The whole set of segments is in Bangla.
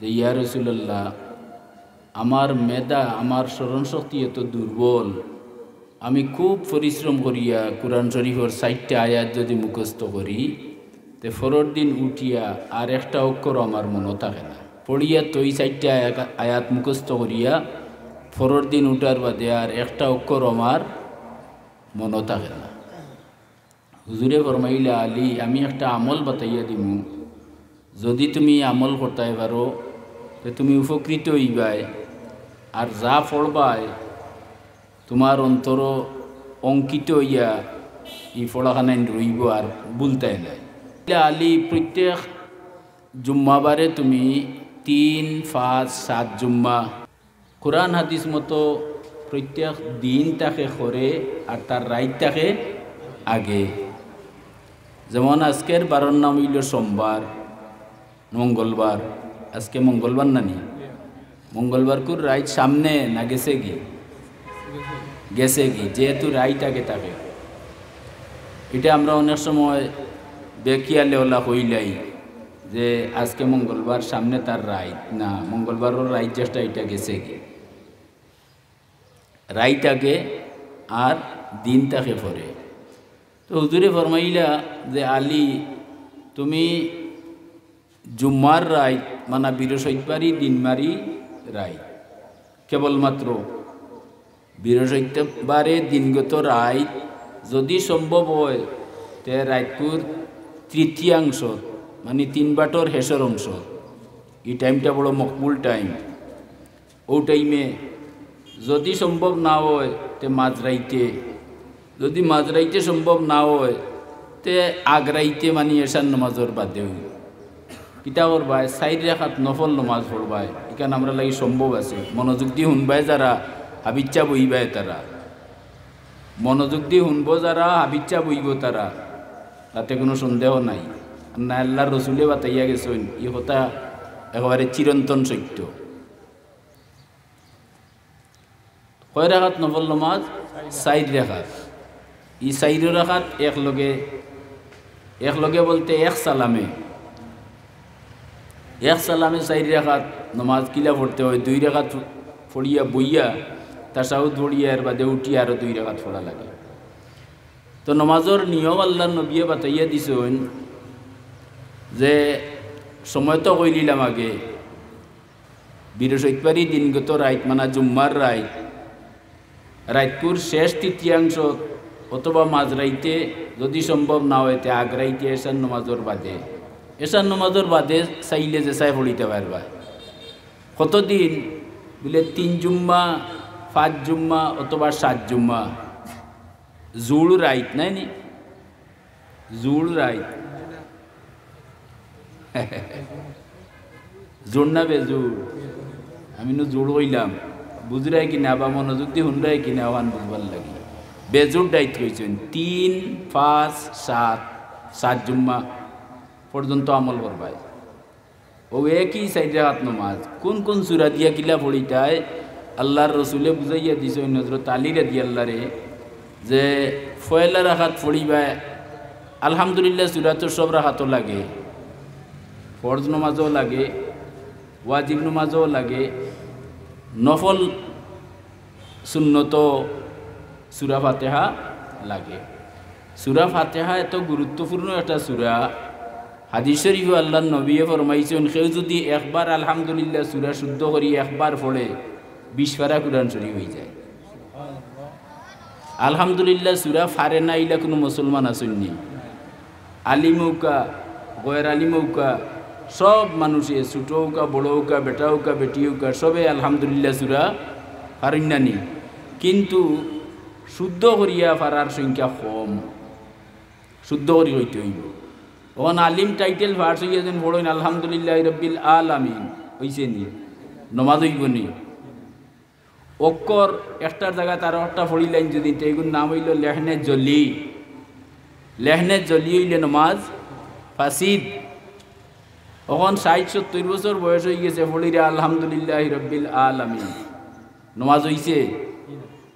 যে ইয়া রাসূলুল্লাহ, আমার মেধা, আমার স্মরণশক্তি এত দুর্বল, আমি খুব পরিশ্রম করিয়া কুরআন শরীফের ৬০টা আয়াত যদি মুখস্থ করি, তে পরের দিন উঠিয়া আর একটা অক্ষর আমার মনে থাকে না। পড়িয়া তো এই ৬০টা আয়াত মুখস্থ করিয়া পরের দিন উঠার বাদে আর একটা অক্ষর আমার মনে থাকে না। হুজুরে ফরমাইলা, আলী, আমি একটা আমল বাতাইয়া দিমু, যদি তুমি আমল করতে পারো তো তুমি উপকৃত হইবাই, আর যা পড়বাই তোমার অন্তর অঙ্কিত হইয়া এই পড়াখানায় রইব আর ভুলতাই নাই। আলী, প্রত্যেক জুম্মাবারে তুমি ৩, ৫, ৭ জুম্মা কোরআন হাদিস মতো প্রত্যেক দিন তাকে করে আর তার রাইত তাকে আগে। যেমন আজকের ১২ নাম হইল সোমবার, মঙ্গলবার। আজকে মঙ্গলবার নানি, মঙ্গলবার কুর রাইত সামনে না গেছে কি? গেছে কি, যেহেতু রাইত আগে থাকে। এটা আমরা অনেক সময় বেকিয়ালে ওলা হইলাই যে আজকে মঙ্গলবার, সামনে তার রাইত না, মঙ্গলবারও রাইত চেষ্টা এটা গেছে কি, রাইত আগে আর দিন তাকে পরে। তো হুজুরে ফরমাইলা যে আলী, তুমি জুম্মার রাইত মানে বৃহস্পতিবারই দিন মারি রাইত, কেবলমাত্র বৃহস্পতিবারে দিনগত রাইত যদি সম্ভব হয় তে রাইতপুর তৃতীয়াংশ মানে ৩ বাটর হেসর অংশ, এই টাইমটা বড় মকবুল টাইম। ও টাইমে যদি সম্ভব না হয় তে মাঝরাইতে, যদি মাঝরাইতে সম্ভব না হয় তে আগরাইতে মানে এশার নমাজর বাদে হইল কিতা করবাই, ৪ রাকাত নফল নমাজ পড়বাই। এখানে আমরা লাগি সম্ভব আছে। মনোযোগ দিয়ে শুনবাই যারা, হাবিচ্ছা বইবাই তারা, মনোযোগ দিয়ে শুনব যারা, হাবিচ্ছা বইব তারা, তাতে কোনো সন্দেহ নাই। না আল্লাহর রসুলে বাতাইয়া গেছেন, এই কথা একেবারে চিরন্তন সত্য। কয় রাকাত নফল নমাজ? ৪ রাকাত। এই ৪ রাকাত একলগে বলতে এক সালামে ৪ রাকাত নমাজ কিলা পড়তে হয়। ২ রাকাত পড়িয়া বইয়া তাশাহুদ পড়িয়া এর বাদে উঠিয়া আরও ২ রাকাত পড়া লাগে। তো নমাজের নিয়ম আল্লাহর নবিয়ে বাতাইয়া দিছেন যে সময় তো কইলিলাম আগে, বৃহস্পতিবারই দিনগত রাইত মানে জুম্মার রাইত, রাইতপুর শেষ তৃতীয়াংশ অথবা মাঝরাইতে যদি সম্ভব না হইতে আগরাইতে এশার নমাজের বাদে, এশার নমাজের বাদে চাইলে যে চাই পড়িতে পারবা। কতদিন বলে ৩ জুম্মা, ৫ জুম্মা অথবা ৭ জুম্মা। জুড় রাইত নাই নি, জুড় রাইত জোড় না বেজুড়, আমি জোড় কইলাম, বুঝরাই কিনা বা মনোযোগ দিয়ে শুনরাই কিনা ওখান বুঝবার লাগি। বেজুড় দায়িত্ব হয়েছেন ৩, ৫, ৭ জুম্মা পর্যন্ত আমল করবাই। ও একই ৪ রাকাত নমাজ কোন কোন সূরা দিয়া কিলা পড়িতায় আল্লাহর রসুলে বুঝাইয়া দিছে হযরত আলী রাদিয়াল্লাহু রে যে পয়লা রাকাত পড়িবা আলহামদুলিল্লাহ সূরা তো সব রাকাতও লাগে, ফরজ নমাজও লাগে, ওয়াজিব নমাজও লাগে, নফল সুন্নত সূরা ফাতিহা লাগে। সূরা ফাতিহা এত গুরুত্বপূর্ণ একটা সূরা, হাদিস শরীফে আল্লাহর নবী ফরমাইছেন কেউ যদি একবার আলহামদুলিল্লাহ সূরা শুদ্ধ করি একবার পড়ে ২০ পারা কুরআন শরীফ হয়ে যায়। আলহামদুলিল্লাহ সূরা ফারে না ইলা কোনো মুসলমান আসেননি, আলিমৌকা গয়ের আলিমৌকা সব মানুষে, ছোটো হোকা বড় হোকা বেটা হোকা বেটি হোকা সবে আলহামদুলিল্লাহ সূরা ফারিন্নানি, কিন্তু শুদ্ধ করিয়া ফারার সংখ্যা কম। শুদ্ধ করি হইতে হইব। ওখান আলিম টাইটেল ফার্স হইয়া যেন বড় আলহামদুলিল্লাহ রব্বিল আলামিন হইছে নি, নমাজ হইব নি। অক্ষর একটার জায়গায় তার একটা ফড়ি লাইন যদি এগুন নাম হইল লেহনে জলি, লেহনে জলি হইলে নমাজ ফাসিদ। এখন ৬০-৭০ বছর বয়স হয়ে গেছে, ফড়িরে আলহামদুলিল্লাহ রব্বিল আলামিন, নমাজ হইছে?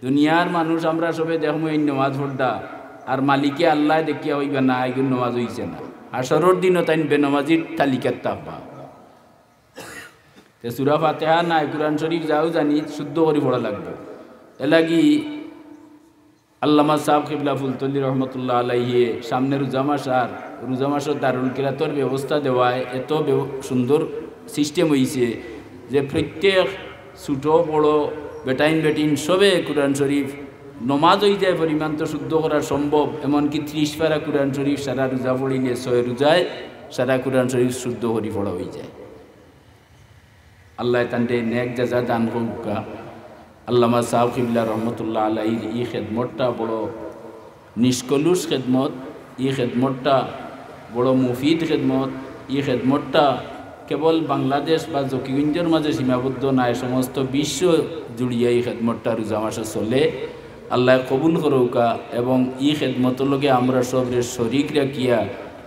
দুনিয়ার মানুষ আমরা সবে দেখবো এই নমাজ পড়া, আর মালিকে আল্লাহ দেখিয়া হইবা না এগুলো নমাজ হইছে না। হাসরের দিনও তাই বেনমাজির তালিকার থাকবা। তে সূরা ফাতিহা নাই কুরআন শরীফ যাও জানি শুদ্ধ করে পড়া লাগবে। এলাগি আল্লামা সাহেব কিবলা ফুলতলি রহমতুল্লাহ আলাইহি সামনে রোজা মাসের দারুল কিরাতর ব্যবস্থা দেওয়ায় এত সুন্দর সিস্টেম হয়েছে যে প্রত্যেক ছোটো বড় বেটাইন বেটিন সবে কুরআন শরীফ নমাজ হয়ে যায় পরিমাণ তো শুদ্ধ করা সম্ভব। এমনকি 30 পারা কুরআন শরীফ সারা রোজা পড়িলে 6 রোজায় সারা কুরআন শরীফ শুদ্ধ করি পড়া হয়ে যায়। আল্লাহ তান্ডে নেক জাযা দান করুক। আল্লামা সাহেব কিবলা রহমতুল্লাহ আলাইহির এই খেদমতটা বড় নিষ্কলুষ খেদমত, এই খেদমতটা বড় মুফিদ খেদমত। এই খেদমতটা কেবল বাংলাদেশ বা জকিগঞ্জের মাঝে সীমাবদ্ধ নাই, সমস্ত বিশ্ব জুড়িয়া এই খেদমতটা রোজা মাসে চলে। আল্লাহ কবুল করুকা এবং এই খেদমতর লগে আমরা সবরে শরিক রাখিয়া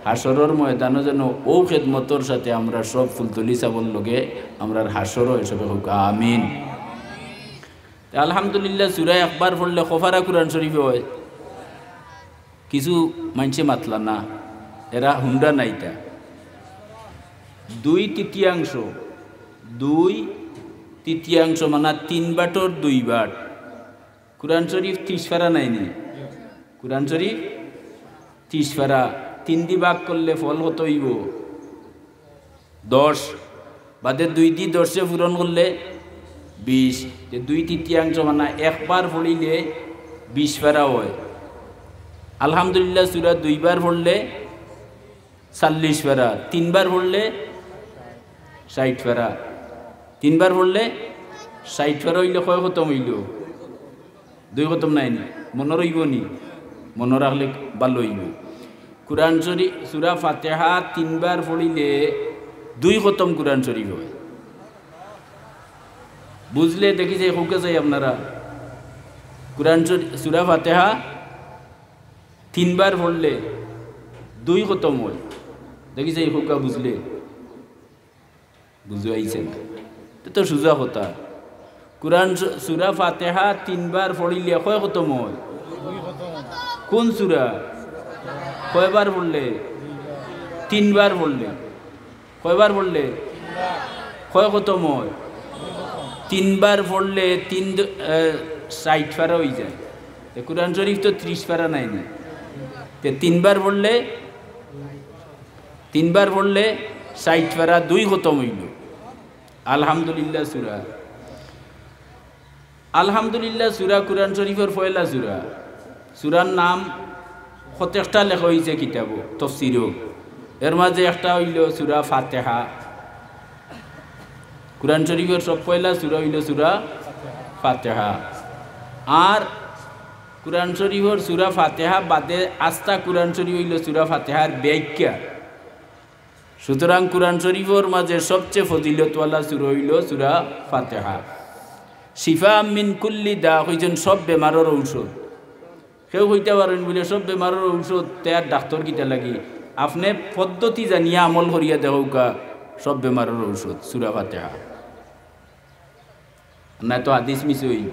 হাসরের ময়দানে যেন ও খেদমতর সাথে আমরা সব ফুলতলি চাবল লগে আমরা হাসরও এসবে হোক আমিন। আলহামদুলিল্লাহ সূরা একবার পড়লে খফারা কুরআন শরীফ হয়। কিছু মানছে মাতলা না, এরা হুন্ডা নাইতা 2/3 মানে 3 বাটর 2 বাট কুরআন শরীফ 30 পারা নাইনি। কুরআন শরীফ 30 পারা 3 দি ভাগ করলে ফল কত হইব 10, বাদে 2 দি 10 পূরণ করলে 20। 2/3 মানে একবার পড়িলে 20 পারা হয়। আলহামদুলিল্লাহ সূরা 2 বার পড়লে 40 পারা, 3 বার পড়লে 60 পারা, 3 বার পড়লে 60 পারা হইলে কয় খতম হইল 2 খতম নাই নি, মনে রইব নি? মনে রাখলে ভালো হইব। কুরআন শরীফ সূরা ফাতিহা 3 বার পড়িলে 2 খতম কুরআন শরীফ হয়। বুঝলে দেখি যে হুকে চাই আপনারা কুরআন শরীফ সূরা ফাতিহা 3 বার পড়লে 2 খতম হয়। দেখি যে হুকা বুঝলে বুঝে আইছেন তো সোজা কথা। কুরআন সূরা ফাতিহা 3 বার পড়িলে কয় খতম হয়? কোন সূরা কয়বার পড়লে? 3 বার পড়লে। কয়বার পড়লে? কয় খতম হয়? 3 বার পড়লে 60 পারা হয়ে যায়। কুরআন শরীফ তো 30 পারা নাই না। 3 বার পড়লে 60 পারা 2 খতম হইল। আলহামদুলিল্লাহ সূরা কুরআন শরীফের পয়লা সূরার নাম প্রত্যেকটা লেখা হয়েছে কিতাব তাফসীরও। এর মাঝে একটা হইল সূরা ফাতিহা। কুরআন শরীফের সব পয়লা সূরা হইল সূরা ফাতিহা। আর কুরআন শরীফের সূরা ফাতিহা বাদে আস্তা কুরআন শরীফ হইল সূরা ফাতিহার ব্যাখ্যা। সুতরাং কুরআন শরীফের মাঝে সবচেয়ে ফজিলতওয়ালা সূরা হইল সূরা ফাতিহা। শিফা মিন কুল্লি দা হইছেন সব বেমারের ঔষধ। কেউ হইতে পারেন বলে সব বেমারের ঔষধ তার ডাক্তার কিতা লাগি, আপনি পদ্ধতি জানিয়া আমল করিয়া দেওকা সব বেমারের ঔষধ সূরা ফাতিহা, না তো হাদিস মিস হইব।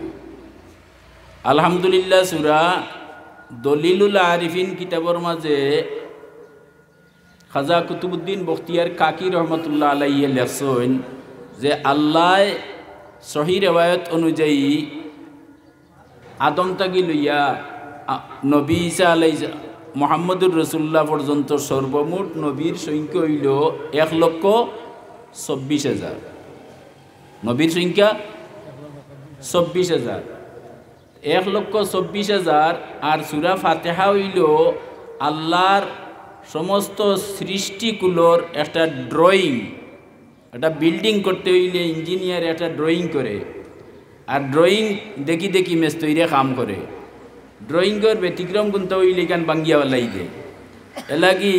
আলহামদুলিল্লাহ সূরা দলিলুল আরিফিন কিতাবের মাঝে খাজা কুতুবুদ্দিন বখতিয়ার কাকি রহমতুল্লাহ আলাইহি লেখছেন যে আল্লাহ সহি রেওয়ায়ত অনুযায়ী আদম তাগি লইয়া নবী ঈসা আলাইহিস মুহাম্মদুর রাসূলুল্লাহ পর্যন্ত সর্বমোট নবীর সংখ্যা হইল 1,24,000। নবীর সংখ্যা 24,000, 1,24,000। আর সূরা ফাতিহা হইল আল্লাহর সমস্ত সৃষ্টিগুলোর একটা ড্রয়িং। একটা বিল্ডিং করতে হইলে ইঞ্জিনিয়ার একটা ড্রয়িং করে, আর ড্রয়িং দেখি দেখি মেস্তইরে কাম করে। ড্রয়িংয়ের ব্যতিক্রম গুনতে হইলে কান বাঙ্গিয়া বালাই দে। এলাগি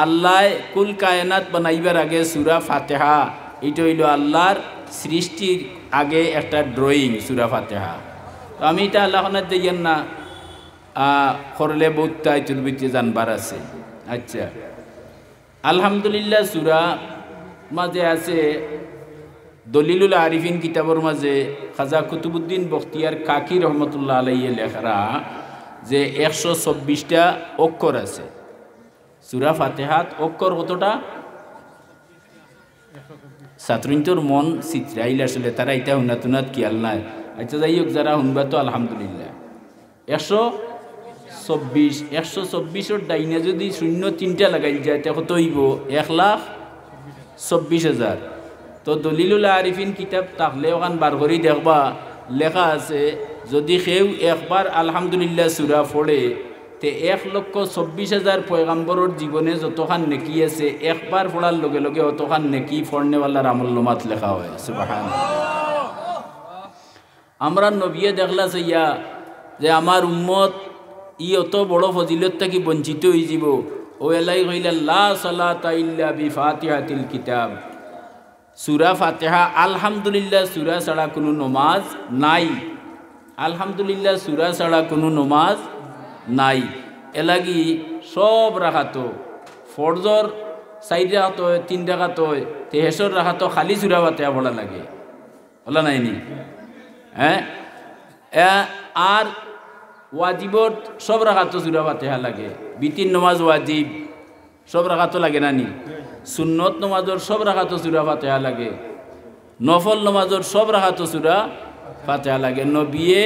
আল্লাহ কুল কায়নাত বানাইবার আগে সূরা ফাতিহা এটা হইল আল্লাহর সৃষ্টির আগে একটা ড্রয়িং সূরা ফাতিহা। তো আমি এটা আল্লাহ দিয়েন না করলে বহুত চুলবিতে জানবার আছে। আচ্ছা, আলহামদুলিল্লাহ সূরা মাঝে আছে দলিলুল আরিফিন কিতাবের মাঝে খাজা কুতুবুদ্দিন বখতিয়ার কাকি রহমতুল্লাহ আলাইহি লেখরা যে 124টা অক্ষর আছে। সূরা ফাতিহাত অক্ষর কতটা? ছাত্রীন্তর মন চিত্রাইল আসলে তারা এটা হুনাতুনাত কিয়াল নাই। আচ্ছা যাই হোক, যারা শুনবা তো আলহামদুলিল্লাহ। 124 ডাইনে যদি 0 লাগাই যায় তা কত হইব? 1,24,000। তো দলিলুল আরিফিন কিতাব তাহলে ওখান বার করি দেখবা লেখা আছে, যদি কেউ একবার আলহামদুলিল্লাহ সূরা পড়ে তে 1,24,000 পয়গাম্বরের জীবনে যতখান নেকি আছে একবার পড়ার লগে লগে অতখান নেকি ফড়নেওয়ালার আমল নামাত লেখা হয়। সুবহানাল্লাহ। আমরা নবিয়ে দেখলা চাইয়া যে আমার উম্মত অত বড় ফজিলত থাকি বঞ্চিত হয়ে যাব, ও এলাই কইলা লা সালাতা ইল্লা বিফাতিহাতিল কিতাব, সূরা ফাতিহা আলহামদুলিল্লাহ সূরা ছাড়া কোনো নমাজ নাই। আলহামদুলিল্লাহ সূরা ছাড়া কোনো নমাজ নাই। এলাগি সব রাখাত ফরজর 4 রাখাত হয়, 3 রাখাত হয়, তেহেসর রাখাত খালি সূরা ফাতিহা পড়া লাগে, বলা নাইনি? হ্যাঁ, আর ওয়াজিবত সব রাখাত সূরা ফাতিহা লাগে। বিতির নমাজ ওয়াজিব সব রাখাত লাগে না নি? সুন্নত নমাজর সব রাখাত সূরা ফাতিহা লাগে। নফল নমাজর সব রাখাত সূরা ফাতিহা লাগে। নবিয়ে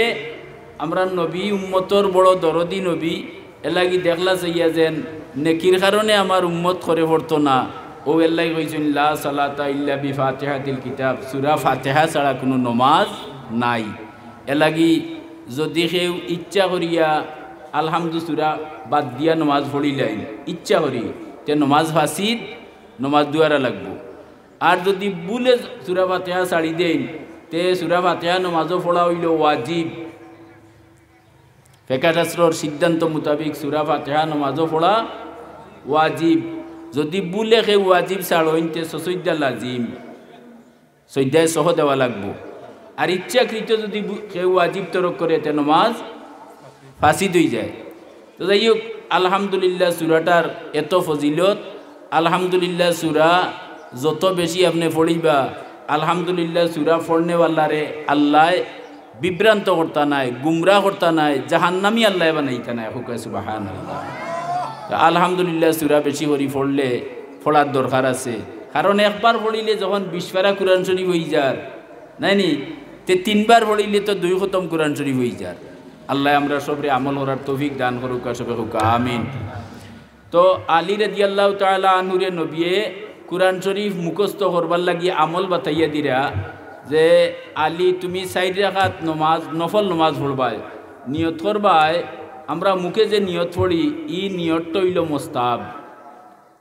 আমরা নবী উম্মতর বড় দরদি নবী, এলাগি দেখলা চাইয়া যেন নেকির কারণে আমার উম্মত করে পড়তো না, ও এল্লাই কইছেন লা সালাতা ইল্লা বিফাতিহাতিল কিতাব, সূরা ফাতিহা ছাড়া কোনো নমাজ নাই। এলাগি যদি কেউ ইচ্ছা করিয়া আলহামদু সূরা বাদ দিয়া নমাজ পড়িলেন ইচ্ছা করি, তে নমাজ ফাসিদ, নমাজ দুয়ারা লাগবো। আর যদি বুলে সূরা ফাতিহা ছাড়ি দেন তে সূরা ফাতিহা নমাজও পড়া হইল ওয়াজিব। ফিকহ শাস্ত্রর সিদ্ধান্ত মোতাবিক সূরা ফাতিহা নমাজও পড়া ওয়াজিব। যদি বুলে কেউ ওয়াজিব ছাড়ইন তে সৈদ্যা লাজিম, সৈদ্যায় সহ দেওয়া লাগবো। আর ইচ্ছাকৃত যদি কেউ ওয়াজিব তরক করে তে নমাজ ফাসিদ হয়ে যায়। তো যাই হোক, আলহামদুলিল্লাহ সূরাটার এত ফজিলত। আলহামদুলিল্লাহ সূরা যত বেশি আপনি পড়িবা, আলহামদুলিল্লাহ সূরা পড়নেওয়ালারে আল্লাহ বিভ্রান্ত করতা নাই, গুমরা করতা নাই, জাহান্নামী আল্লাহ বানাইতা নাই। হুকা সুবহানাল্লাহ। আলহামদুলিল্লাহ সূরা বেশি করে পড়লে পড়ার দরকার আছে, কারণ একবার পড়িলে যখন 20 পারা কুরআন শরীফ হয়ে যার নাইনি, তে 3 বার পড়িলে তো 2 খতম কুরআন শরীফ হয়ে যার। আল্লাহ আমরা সবরে আমল করার তৌফিক দান করুক, সবে হুকা আমিন। তো আলী রাদিয়াল্লাহু তাআলা আনহুরে নবিয়ে কুরআন শরীফ মুখস্থ করবার লাগি আমল বাতাইয়া দিরা যে আলী তুমি 4 রাকাত নমাজ নফল নমাজ পড়বাই, নিয়ত করবাই। আমরা মুখে যে নিয়ত পড়ি ই নিয়তটা হইল মোস্তাব,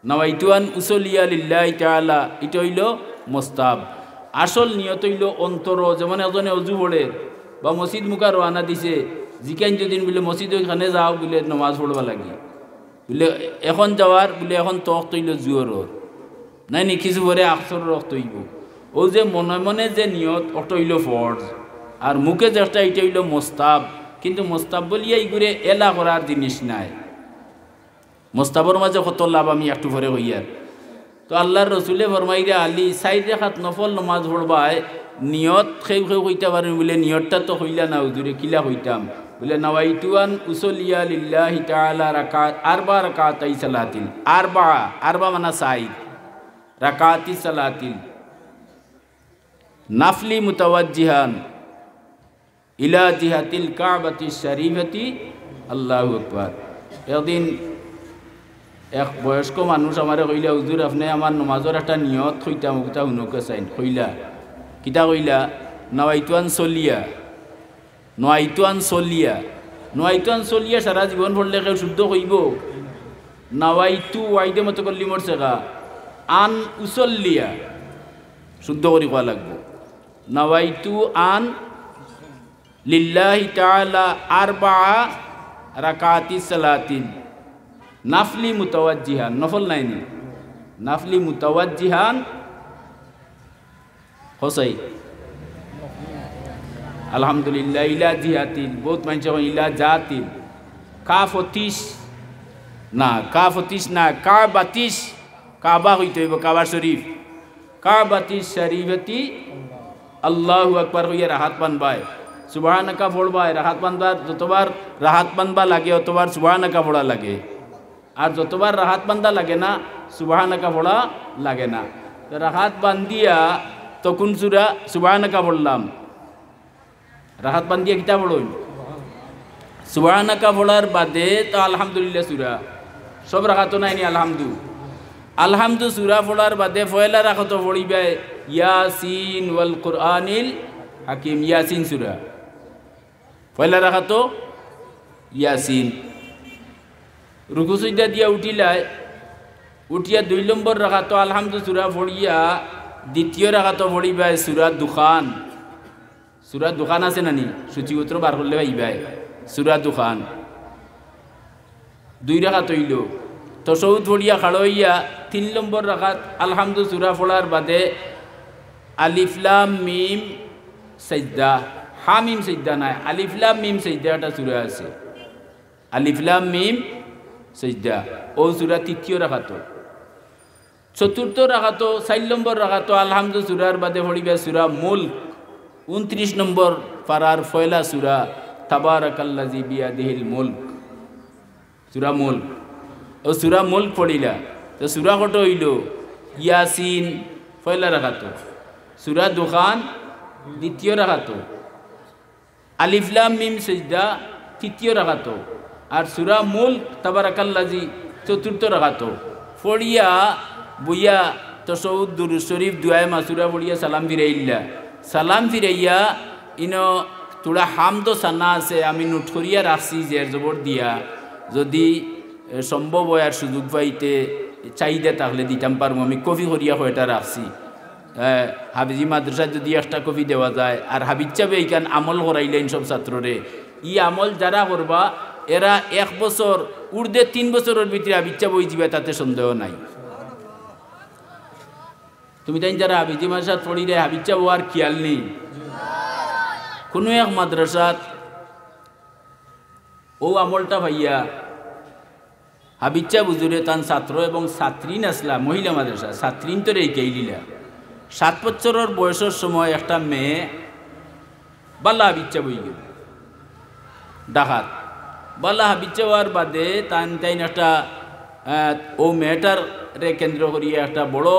নাওয়াইতুয়ান উসলিয়া লিল্লাহি তাআলা, এটা হইল মোস্তাব। আসল নিয়ত হইল অন্তর। যেমন এজনে অজু পড়ে বা মসজিদ মুখা রওনা দিছে, জিকাইন যদি বলে মসজিদ ওইখানে যাও বলে নমাজ পড়বা লাগে, বলে এখন যাওয়ার বলে এখন তখ্ত হইল জুয়রর নাই নি, কিছু পরে আকসর রক্ত হইব। ও যে মনে মনে যে নিয়ত অত হইল ফরজ, আর মুখে যেটা এটা হইল মোস্তাব। কিন্তু মোস্তাব বলিয়া ইগুরে এলা করার জিনিস নাই। মোস্তাবর মাঝে কত লাভ আমি একটু পরে হইয়ার। তো আল্লাহর রসুলে ফরমাইরে আলী 4 রাকাত নফল নমাজ পড়বায় নিয়ত খেউ খেউ হইতে পারেন বলে নিয়তটা তো হইলা না হুজুরে, কিলা হইতাম বলে নাওয়াইতুয়ান উসলিয়া লিল্লাহি তাআলা রাকাত 4 রাকাতাই সালাতিল, 4 মানা 4 রাকাতি সালাতিল নাফলি মুতাওয়াজ্জিহান ইলা জিহাতিল কাবাতি শরীফতি, আল্লাহু আকবার। একদিন এক বয়স্ক মানুষ আমারে কইলা, হুজুর আপনি আমার নমাজের একটা নিয়ত হইতাম ওটা শুনকে চাইন। কইলা কিতা? কইলা নাওয়াইতুয়ান সলিয়া, নোয়াইতুয়ান সলিয়া। নোয়াইতুয়ান সলিয়া সারা জীবন পড়লে কেউ শুদ্ধ কইব? নাওয়াইতু ওয়াইদে মতো করলি মরছে গা, আন উসল্লিয়া শুদ্ধ করি কোয়া লাগবো। নাওয়াইতু আন লিল্লাহি তাআলা 4 রাকাতি সালাতিন নাফলি মুতাওয়াজ্জিহান, নফল নাইনি, নাফলি মুতাওয়াজ্জিহান হোসাই আলহামদুলিল্লাহ ইলা জিহাতিল, বহুত মানুষ ইলা জাতিল, কাফতিস না, কাফতিস না, কাবাতিস, কাবা হইতে হইব, কাবা শরীফ, কাবাতিস শরীফতি, আল্লাহু আকবার হইয়া রাহাত বানবায়, সুবহানাকা পড়বায়। রাহাত বানবার যতবার রাহাত বানবা লাগে অতবার সুবহানাকা পড়া লাগে, আর যতবার রাহাত বান্দা লাগে না সুবহানাকা পড়া লাগে না। তো রাখাত বান্ধিয়া তখন সুরা সুবহানাকা পড়লাম। রাখাত বান্ধিয়া কিতা পড়ই সুবহানাকা পড়ার বাদে তো আলহামদুলিল্লাহ সুরা সব রাখাতো নাইনি আলহামদু সুরা পড়ার বাদে ফয়লা রাখাত পড়িবে ইয়াসিন ওয়াল কুরআনিল হাকিম, ইয়াসিন সুরা পয়লা রাখাত ইয়াসিন। রুকু সিজদা দিয়া উঠিয়া 2 নম্বর রাখাত আলহামদু সুরা পড়িয়া দ্বিতীয় রাখাত পড়িবে সুরা দুখান আছে নানি সূচিপত্র বার করলে ভাইবাই সুরা দুখান 2 রাখাত হইল। তশাহুদ পড়িয়া খাড়ো হইয়া 3 নম্বর রাখাত আলহামদু সুরা পড়ার বাদে আলিফ লাম মিম সাজদা, হামিম সাজদা নাই, আলিফ লাম মিম সাজদা একটা সূরা আছে, আলিফ লাম মিম সাজদা, ও সূরা তৃতীয় রাখাত। চতুর্থ রাখাত 4 নম্বর রাখাত আলহামদু সূরার বাদে পড়িবে সূরা মুলক, 29 নম্বর পারার পয়লা সূরা তাবারাকাল্লাযী বিয়াদিহিল মুলক, সূরা মুলক। ও সূরা মুলক পড়িলা তো সূরা কত হইল ইয়াসিন পয়লা রাখাত, সূরা দুখান দ্বিতীয় রাখাত, আলিফ লাম মিম সাজদা তৃতীয় রাখাত, আর সূরা মুলক তাবারাকাল্লাযী চতুর্থ রাখাত। পড়িয়া বইয়া তশাহুদ দুরূদ শরীফ দুআয়ে মাসুরা পড়িয়া সালাম ফিরাইয়া ইনো তোরা হামদ সানা আছে আমি নোট করিয়া রাখছি জের জবর দিয়া, যদি সম্ভব হয় আর সুযোগ পাইতে চাহিদা তাহলে দিতাম পারবো। আমি কপি করিয়া হয়টা রাখছি, হাবিজি মাদ্রাসায় যদি একটা কপি দেওয়া যায়। আর হাবিজ চাবে এইখান আমল করাইলেন সব ছাত্ররে, ই আমল যারা করবা এরা 1 বছর উর্ধে 3 বছরের ভিতরে হাবিজ চাব হয়ে যাবে, তাতে সন্দেহ নাই। তুমি তাই যারা হাবিজি মাদ্রাসাত পড়ি রে হাবিজ চাব আর খেয়াল নেই। কোনো এক মাদ্রাসাত ও আমলটা ভাইয়া হাবিজা বুজুরে তান ছাত্র এবং ছাত্রী আসলা, মহিলা মাদ্রাসা ছাত্রীন তো রেখেই দিলা। 7 বছরের বয়সের সময় একটা মেয়ে বাল্লা হাবিজা বই গেল ডাকাত, বাল্লা হাবিজা হওয়ার বাদে তাই একটা ও মেয়েটার রে কেন্দ্র করিয়া একটা বড়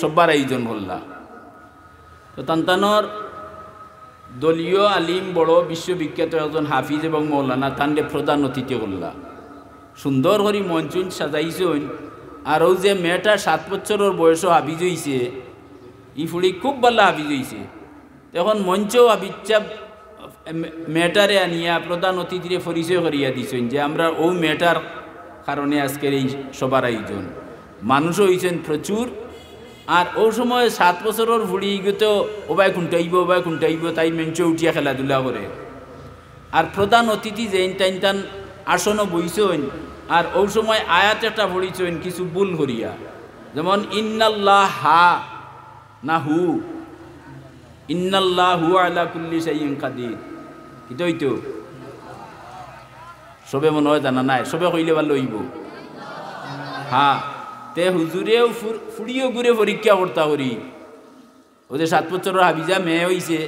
সব্বার আয়োজন করলা। তো তান্তানোর দলীয় আলিম বড় বিশ্ববিখ্যাত একজন হাফিজ এবং মৌলানা তান্ডে প্রধান অতিথি করলা, সুন্দর করি মঞ্চুন সাজাইছেন। আর ও যে মেয়েটা 7 বছরের বয়সও হাফিজ হইছে, ই ফুড়ি খুব ভালো হাফিজ হইছে। তখন মঞ্চও হাফিজা মেয়েটারে আনিয়া প্রধান অতিথিরে পরিচয় করিয়া দিছেন যে আমরা ও মেয়েটার কারণে আজকের এই সবার আয়োজন। মানুষও হইছেন প্রচুর। আর ও সময় 7 বছরের ফুড়ি তো ওবাই খুঁটাইব তাই মঞ্চে উঠিয়া খেলাধুলা করে। আর প্রধান অতিথি যেন টাইন আসনও বইছেন। আর ও সময় আয়াত একটা পড়িছেন কিছু ভুল করিয়া, যেমন ইন্নাল্লাহ হা না হু, ইন্নাল্লাহু আলা কুল্লি শাইইন কাদির, কিন্তু হইতো সবে মনে হয় জানা নাই, সবে কইলে ভালো হইব। হ্যাঁ, তে হুজুরেও ফুড়িও ঘুরে পরীক্ষা করতা করি, ও যে 7 বছরের হাবিজা মেয়ে হইছে,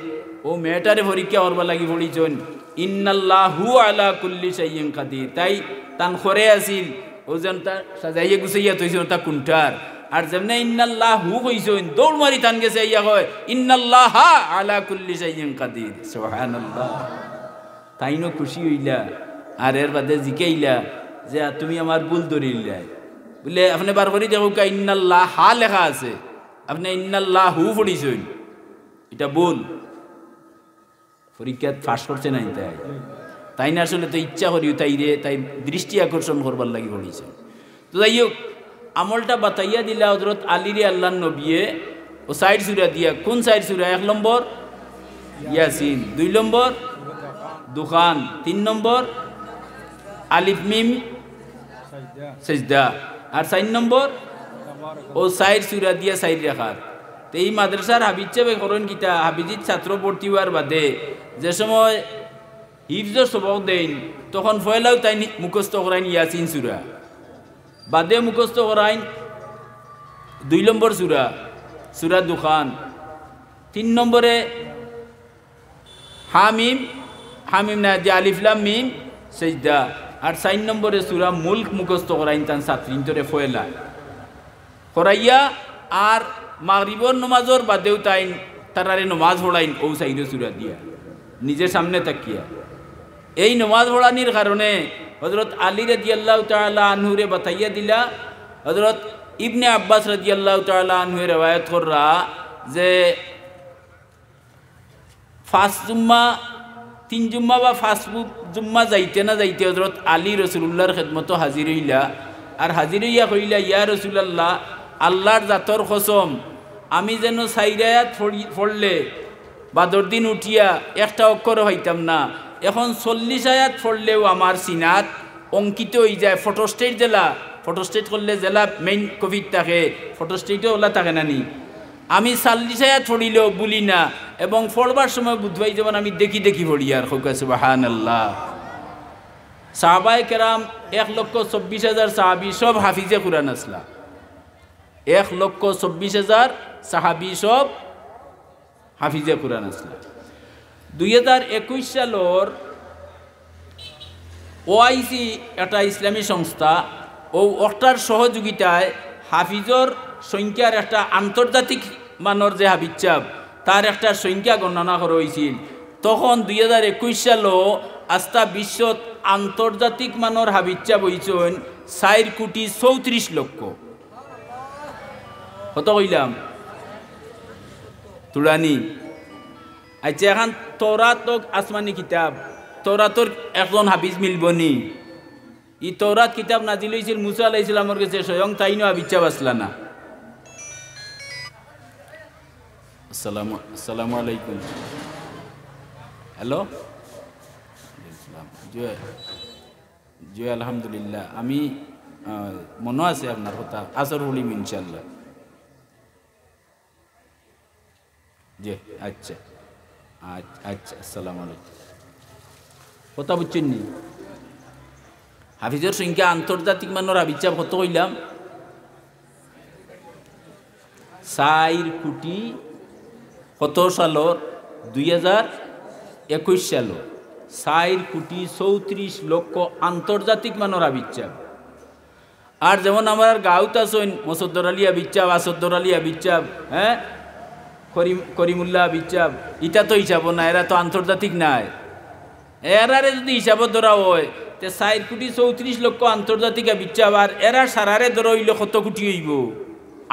ও মেয়েটারে পরীক্ষা করবার লাগি পড়িছেন ইন্নাল্লাহু আলা কুল্লি শাইইন কাদির। তাই তান খরে আসিল ও যেন তা সাজাইয়া গুছাইয়া তৈছেন তা কুণ্ঠার। আর যেমনে ইন্নাল্লাহু কইছেন দৌড় মারি তান গেছে ইয়া কয় ইন্নাল্লাহা আলা কুল্লি শাইইন কাদির। সুবহানাল্লাহ। তাইনো খুশি হইলা। আর এর বাদে জিকাইলা যে তুমি আমার ভুল ধরিলা, বলে আপনি বার করি দেখো কা ইন্নাল্লাহা লেখা আছে, আপনি ইন্নাল্লাহু পড়িছেন, এটা ভুল। পরীক্ষা ফাঁস করছে নাই, তাই না আসলে তো ইচ্ছা করিও তাই দৃষ্টি আকর্ষণ করবার লাগি পড়িছে। তো যাই হোক, আমলটা বাতাইয়া দিলা হযরত আলীরে আল্লাহ নবিয়ে ও 60 সূরা দিয়া। কোন 60 সূরা? 1 নম্বর ইয়াসিন, 2 নম্বর দুখান, 3 নম্বর আলিফ মিম সাজদা, আর 4 নম্বর ও 60 সূরা দিয়া 4 রাকাত। তো এই মাদ্রাসার হাবিজ সাহেব করেন কিতা, হাবিজির ছাত্র ভর্তি হওয়ার বাদে যে সময় হিফজর সবক দেন তখন ফয়লাও তাই মুখস্থ করাইন ইয়াসিন সূরা, বাদে মুখস্থ করাইন 2 নম্বর সূরা দুখান, 3 নম্বরে হামিম না যে আলিফ লাম মিম সাজদা, আর 4 নম্বরে সূরা মুলক মুখস্থ করাইন তান ছাত্রীন্তরে ফয়লা। করাইয়া আর মাগরিবর নমাজর বাদেও তাইন তারারে নমাজ পড়াইন ও সাইডে সুরা দিয়া নিজের সামনে তাকিয়া। এই নমাজ পড়ানির কারণে হযরত আলী রাদিয়াল্লাহু তাআলা আনহুরে বাতাইয়া দিলা। হযরত ইবনে আব্বাস রাদিয়াল্লাহু তাআলা আনহু রওয়ায়াত কররা যে 5 জুম্মা 3 জুম্মা বা 5 জুম্মা যাইতে না যাইতে হযরত আলী রাসূলুল্লাহর খেদমত হাজির হইলা। আর হাজির হইয়া কইলা, ইয়া রাসূলুল্লাহ, আল্লাহর জাতর কসম, আমি যেন 4 আয়াত পড়লে বাদর দিন উঠিয়া একটা অক্ষর হইতাম না, এখন 40 আয়াত পড়লেও আমার সিনাত অঙ্কিত হয়ে যায়। ফটোস্টেট জেলা, ফটোস্টেট করলে জেলা মেইন কবির থাকে, ফটোস্টেটও ওলা থাকে না নি। আমি 40 আয়াত পড়িলেও বলি না, এবং পড়বার সময় বুধবাই যেমন আমি দেখি দেখি পড়ি। আর হোক সুবহানাল্লাহ। সাহাবায়ে কেরাম 1,24,000 সাহাবী সব হাফিজে কুরআন আসলা। 1,24,000 সাহাবী সব হাফিজে কুরআন আসলা। 2021 সালের ওআইসি একটা ইসলামী সংস্থা ও ওটার সহযোগিতায় হাফিজর সংখ্যার একটা আন্তর্জাতিক মানের যে হাফিজ চাপ তার একটা সংখ্যা গণনা করা হয়েছিল। তখন 2021 সালও আস্থা বিশ্বত আন্তর্জাতিক মানের হাফিজ চাপ হয়েছেন 4,34,00,000। কত কইলাম তুলানি? আচ্ছা, এখন তৌরাত আসমানি কিতাব, তৌরাতর একজন হাফিজ মিলবনি। ই তৌরাত কিতাব নাজিল হয়েছিল মুসা আলাইহিস সালামের কাছে, স্বয়ং তাইনও হাফিজ চাপ আসলা না। আসসালামু আলাইকুম। হ্যালো, জি আলহামদুলিল্লাহ। আমি মনে আছে আপনার কথা, আসর হলিম ইনশাল্লাহ। জি আচ্ছা আচ্ছা, আসসালামু আলাইকুম। কথা বুঝছেন নি? হাফিজের সংখ্যা আন্তর্জাতিক মানের হাফিজ চাপ কত কইলাম? 4 কোটি। কত সালর? 2021 সালর 4,34,00,000 আন্তর্জাতিক মানের হাফিজ চাপ। আর যেমন আমার গাঁওত আছেন মসদ্দর আলী হাফিজ চাপ, আসদ্দর আলী হাফিজ চাপ, হ্যাঁ, করিমুল্লাহ হাফিজ চাপ, ইটা তো হিসাবও না, এরা তো আন্তর্জাতিক নাই। এরারে যদি হিসাবত ধরা হয় তে 4,34,00,000 আন্তর্জাতিক হাফিজ চাপ, আর এরা সারারে ধরা হইলে কত কোটি হইব?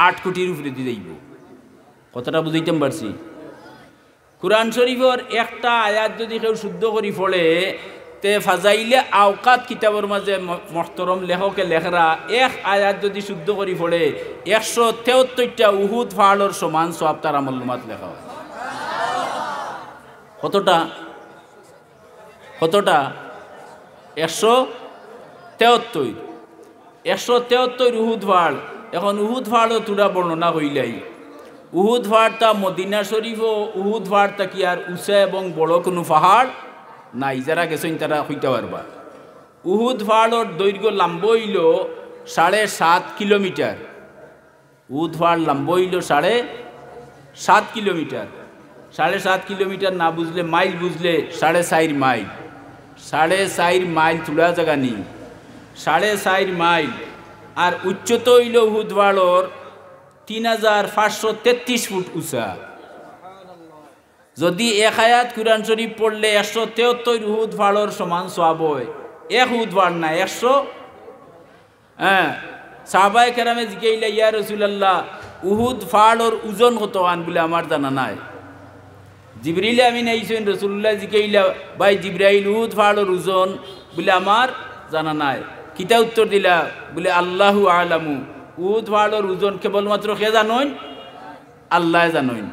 8 কোটির উপরে দিয়ে যাইব। কতটা বুঝাইতে পারছি? কুরআন শরীফের একটা আয়াত যদি কেউ শুদ্ধ করি পড়ে তে ফাজাইলে আওকাত কিতাবের মাঝে মহতরম লেখকে লেখরা এক আয়াত যদি শুদ্ধ করি পড়ে 173টা উহুদ পাহাড়ের সমান সওয়াব তার আমলনামাত লেখা হয়। কতটা? 173 উহুদ পাহাড়। এখন উহুদ পাহাড়ও তুরা বর্ণনা হইলাই। উহুদ পাহাড়টা মদিনা শরীফ ও উহুদ পাহাড়টা কি আর উঁচা এবং বড় কোনো পাহাড় নাই? যারা গেছেন তারা হইতে পারবা। উহুদ পাহাড়ের দৈর্ঘ্য লম্ব হইল 7.5 কিলোমিটার। উহুদ পাহাড় লম্ব হইল 7.5 কিলোমিটার। 7.5 কিলোমিটার না বুঝলে মাইল, বুঝলে 4.5 মাইল। 4.5 মাইল তুলা জায়গা নেই, 4.5 মাইল। আর উচ্চতা হইল উহুদ পাহাড়ের 3,533 ফুট উঁচা। যদি এক আয়াত কুরআন শরীফ পড়লে 173 উহুদ পাহাড়ের সমান সওয়াব হয়। এক উহুদ পাহাড় না, 100। হ্যাঁ, সাহাবায়ে কেরামে জিজ্ঞাইলা, ইয়া রাসূলুল্লাহ, উহুদ পাহাড়ের ওজন কত? আন বলে আমার জানা নাই। জিবরিল আমিন আইছেন, রাসূলুল্লাহ জিজ্ঞাইলা, ভাই জিবরাইল, উহুদ পাহাড়ের ওজন? বলে আমার জানা নাই। কিতা উত্তর দিলা? বলে আল্লাহু আলামু, উহুদ পাহাড়ের ওজন কেবলমাত্র কে জানেন? আল্লাহ জানেন।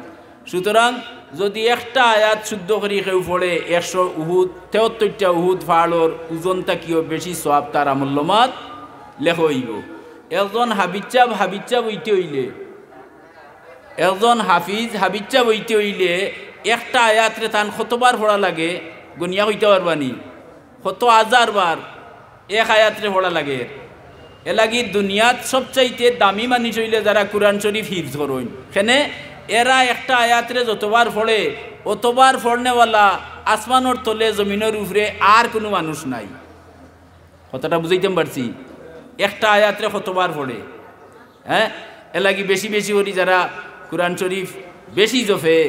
সুতরাং যদি একটা আয়াত শুদ্ধ করে কেউ পড়ে 173টা উহুদ পাহাড়ের ওজনটা কিও বেশি সওয়াব তার আমলনামাত লেখা হইব। একজন হাফিজ চাপ হইতে হইলে, একজন হাফিজ চাপ হইতে হইলে একটা আয়াতরে তান কতবার পড়া লাগে গনিয়া হইতে পারবানি? কত হাজার বার এক আয়াতরে পড়া লাগে। এলাগি দুনিয়াত সবচাইতে দামি মানুষ হইলে যারা কুরআন শরীফ হিফজ করেন, সেখানে এরা একটা আয়াতরে যতবার পড়ে অতবার পড়নেওয়ালা আসমানোর তলে জমিনের উপরে আর কোনো মানুষ নাই। কথাটা বুঝাইতে পারছি? একটা আয়াতরে কতবার পড়ে। হ্যাঁ, এলাকি বেশি বেশি করি যারা কোরআন শরীফ বেশি জফে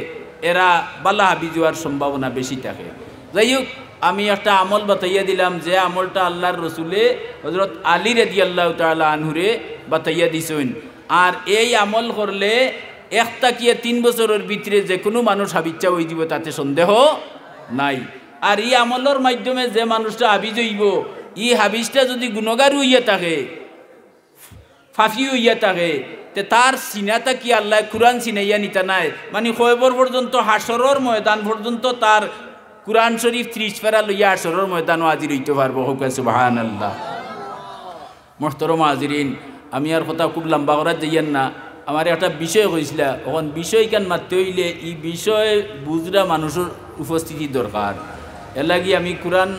এরা বালা হাফিজ হওয়ার সম্ভাবনা বেশি থাকে। যাই হোক, আমি একটা আমল বাতাইয়া দিলাম যে আমলটা আল্লাহর রসুলে হযরত আলী রাদিয়াল্লাহু তাআলা আনহুরে বাতাইয়া দিছেন। আর এই আমল করলে একটা কিয়ে 3 বছরের ভিতরে যে কোনো মানুষ হাবিচ্ছা হয়ে যাব তাতে সন্দেহ নাই। আর এই আমলের মাধ্যমে যে মানুষটা হাবিজ হইব, এই হাবিজটা যদি গুণগার হইয়া থাকে, ফাফি হইয়া থাকে, তে তার সিনাটা কি আল্লাহ কোরআন সিনাইয়া নিতা নাই, মানে খয়বর পর্যন্ত হাসরের ময়দান পর্যন্ত তার কোরআন শরীফ 30 পারা লইয়া হাসরের ময়দানও হাজির হইতে পারবো। হোক সুবহানাল্লাহ। মোহতরম হাজিরিন, আমি আর কথা খুব লম্বা করা যাইয়েন না। আমার একটা বিষয় কইছিল, এখন বিষয় কেন মারতে হইলে এই বিষয় বুঝরা মানুষের উপস্থিতি দরকার। এর লাগি আমি কোরআন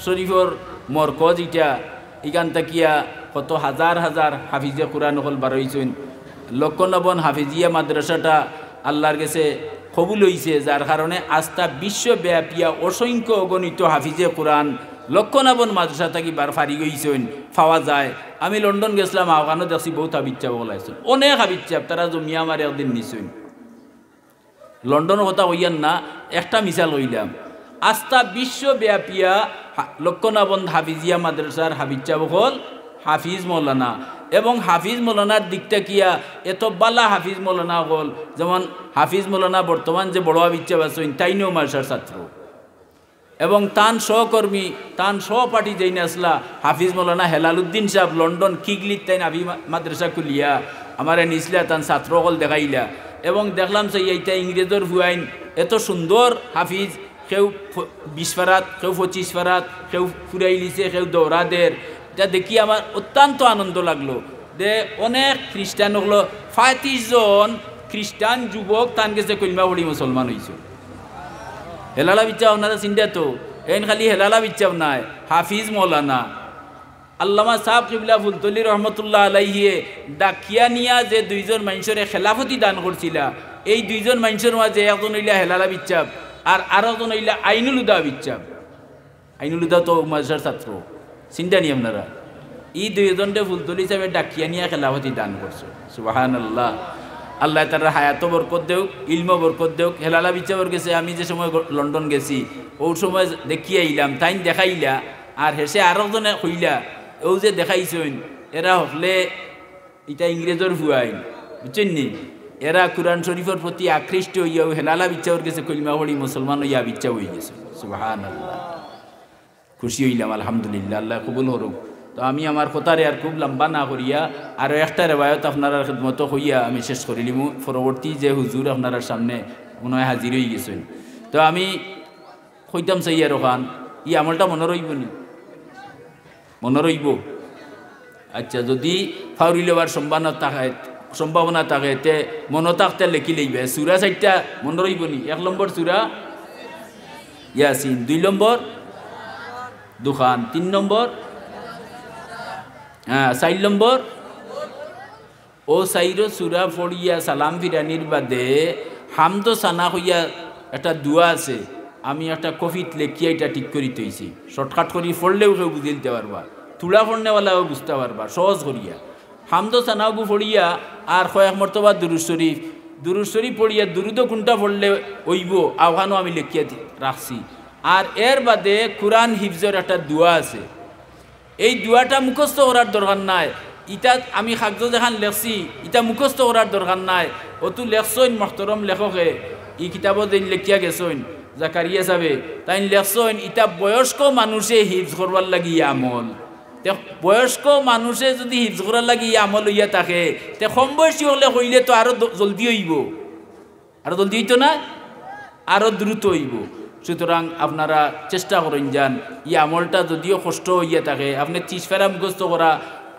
শরীফর মরকজ ইটা এখান তাকিয়া কত হাজার হাজার হাফিজে কোরআন হল বারইছেন। লক্ষণবন হাফিজিয়া মাদ্রাসাটা আল্লাহর কাছে কবুল হইছে, যার কারণে আস্থা বিশ্বব্যাপিয়া অসংখ্য অগণিত হাফিজে কোরআন লক্ষণাবন মাদ্রাসা থাকি বার ফারি গইছেন পাওয়া যায়। আমি লন্ডন গেছিলাম, আওখানো দেখছি বহুত হাবিচ্ছাপ ওলাইছেন, অনেক হাবিচ্ছাপ, তারা জমিয়া আমার একদিন নিছেন। লন্ডনের কথা কইয়ান না, একটা মিসাল হইলাম। আস্থা বিশ্বব্যাপিয়া লক্ষণাবন হাফিজিয়া মাদ্রাসার হাবিচ্ছাপ হল হাফিজ মৌলানা, এবং হাফিজ মৌলানার দিকটা কিয়া এত বালা হাফিজ মৌলানা হল, যেমন হাফিজ মৌলানা বর্তমান যে বড় হাবিচ্ছাপ আছেন তাইনও মাদ্রাসার ছাত্র, এবং তান সহকর্মী তান সহপাঠী যেই আসলা হাফিজ মৌলানা হেলালুদ্দিন সাহেব লন্ডন কিগলিত তাইন হাফি মাদ্রাসা খুলিয়া আমার নিসলা তান ছাত্রকল দেখাইলা, এবং দেখলাম সেই এইটা ইংরেজর হুয়াইন এত সুন্দর হাফিজ, কেউ 20 ফারাত, কেউ 25 ফারাত, কেউ ফুরাই লিছে, কেউ দৌড়াদের। এটা দেখি আমার অত্যন্ত আনন্দ লাগলো যে অনেক খ্রিস্টান হলো 35 জন খ্রিস্টান যুবক তান গেছে কলিমা পড়ি মুসলমান হয়েছে। হেলালা বিচ্ছাপ আপনারা চিন্তা তো এন খালি হেলালা বিচ্ছাপ নাই, হাফিজ মৌলানা আল্লামা সাহেব কিবলা ফুলতলি রহমতুল্লাহ আলাইহিয়ে ডাকিয়া নিয়া যে 2 জন মানুষের খেলাফতি দান করছিলা, এই 2 জন মানুষের মাঝে একজন হইলা হেলালা বিচ্ছাপ আর একজন হইলা আইনুল হুদা বিচ্ছাপ। আইনুল হুদা তো মাদ্রাসার ছাত্র, চিন্তা নি আপনারা। এই 2 জনকে ফুলতলি সাহেবের ডাকিয়া নিয়া খেলাফতি দান করছে। সুবহানাল্লাহ। আল্লাহ তার হায়াত বরকত দেউক, ইলম বরকত দেউক। হেলালা বিচ্ছাপর গেছে আমি যে সময় লন্ডন গেছি ওই সময় দেখিয়া আইলাম, তাইন দেখাইলা আর হেসে আরেকজনে কইলা ও যে দেখাইছেন এরা হলে এটা ইংরেজর হুয়াইন, বুঝছেন নি? এরা কোরআন শরীফের প্রতি আকৃষ্ট হইয়া হেলালা বিচ্ছাপর গেছে কলিমা পড়ি মুসলমান হইয়া বিচ্ছা হয়ে গেছে। সুবহানাল্লাহ। খুশি হইলাম, আলহামদুলিল্লাহ, আল্লাহ কবুল হরুক। তো আমি আমার কথারে আর খুব লম্বা না করিয়া আরও একটা রেবায়ত আপনারা খেদমত হইয়া আমি শেষ করিলিম। পরবর্তী যে হুজুর আপনার সামনে মনে হয় হাজির হয়ে গেছেন, তো আমি কইতাম চাইয়া রখান ই আমলটা মনে রইব নি? মনে রইব? আচ্ছা, যদি ফাউরি লবার সম্ভাবনা থাকে তে মনে থাকতে লেখি লইবে। সুরা 4টা মনে রইব নি? 1 নম্বর সুরা ইয়াসিন, 2 নম্বর দুখান, 3 নম্বর 4 নম্বর ও সাইরো সুরা ফড়িয়া সালাম ফিরানির বাদে হামদ সানা হইয়া একটা দোয়া আছে, আমি একটা কফিত লেখিয়া এটা ঠিক করি তৈছি। শর্টকাট করি ফড়লেও কেউ বুঝে দিতে পারবা, তুলা ফড়নেওয়ালাও বুঝতে পারবা, সহজ করিয়া হামদ সানাবু ফড়িয়া আর কয়েক মর্তবা দুরুদ শরীফ পড়িয়া দুরুদ কোনটা পড়লে ওইব আহ্বানও আমি লেখিয়া রাখছি। আর এর বাদে কোরআন হিফজের একটা দোয়া আছে, এই দোয়াটা মুখস্থ করার দরকার নাই। ইটা আমি কাগজ যেখান লেখছি ইটা মুখস্থ করার দরকার নাই। অতু লেখছইন মহতরম লেখকে ই কিতাবত লেখিয়া গেছইন জাকারিয়া সাহেবে, তাই লেখছইন ইটা বয়স্ক মানুষে হিফজ করবার লাগি আমল। তে বয়স্ক মানুষে যদি হিফজ করার লাগি আমল হইয়া থাকে তে কম বয়সী হলে হইলে তো আরো জলদি হইব, আরো জলদি হইতো না, আরো দ্রুত হইব। সুতরাং আপনারা চেষ্টা করেন যান ই আমলটা যদিও কষ্ট হইয়া থাকে, আপনি 30 ফেরা মুখস্থ করা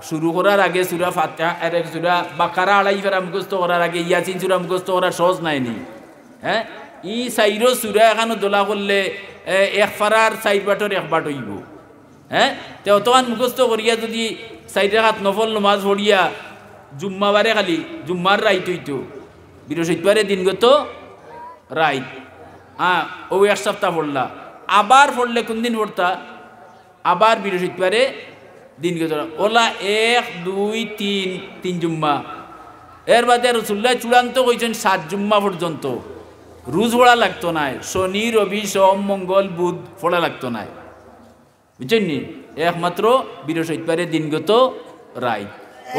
শুরু করার আগে সুরা ফাতিহা আর এক সুরা বাকারা 2.5 ফেরা মুখস্থ করার আগে ইয়াসিন সুরা মুখস্থ করা সহজ নাইনি। হ্যাঁ, ই 4 সুরা এখানে দোলা করলে 1 ফারার 4 বাটর 1 বাট হইব। হ্যাঁ, তে অতমান মুখস্থ করিয়া যদি 4 রাকাত নফল নামাজ পড়িয়া জুম্মাবারে খালি জুম্মার রাইত হইতো, বৃহস্পতিবারে দিনগত রাইত ও 1 সপ্তাহ পড়লা, আবার পড়লে কোন দিন পড়তা? আবার বৃহস্পতিবারে দিনগত ওলা 1 2 3 জুম্মা এর বাদে রসুল্লাহ চূড়ান্ত কইছেন 7 জুম্মা পর্যন্ত রোজ পড়া লাগতো না, শনি রবি সোম মঙ্গল বুধ পড়া লাগতো না, বুঝছেন নি? একমাত্র বৃহস্পতিবারের দিনগত রায়